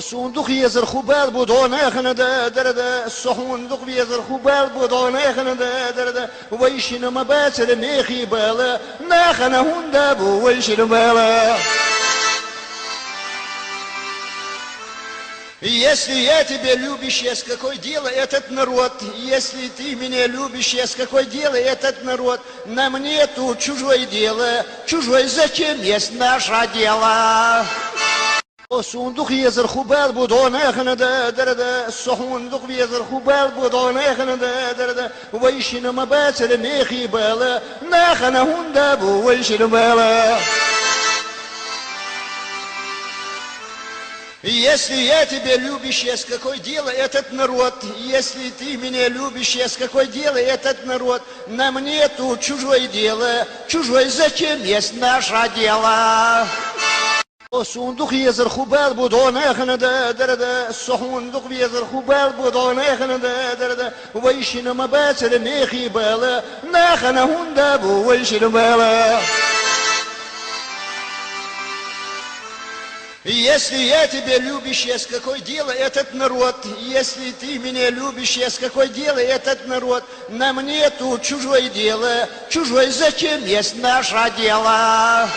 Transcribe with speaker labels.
Speaker 1: صندوق يزر خبال بدونه خنده درده صندوق يزر خبال بدونه خنده درده ويشين ما باتر ميخي بالا ناخنا هندا بو ويشين بالا. Если я тебя любишь, я с какой дело этот народ? Если ты меня любишь, я с какой дело этот народ? На мне тут чужое дело, чужой зачем есть наше дело? صندوق يزر خبال بدونه خنده درده صندوق يزر خبال بدونه خنده درده ويشين ما باتر ميخي بالا ناخنا هندا بو ويشين بالا. Если я тебя любишь, я с какой дело этот народ? Если ты меня любишь, я с какой дело этот народ? На мне тут чужое дело, чужой зачем есть наше дело? صندوق يزر خبال بدونه خنده درده صندوق يزر خبال بدونه خنده درده ويشين ما باتر ميخي بالا ناخنا هندا بو ويشين بالا. Если я тебя любишь, я с какой дело этот народ? Если ты меня любишь, я с какой дело этот народ? На мне тут чужое дело, чужой зачем есть наше дело?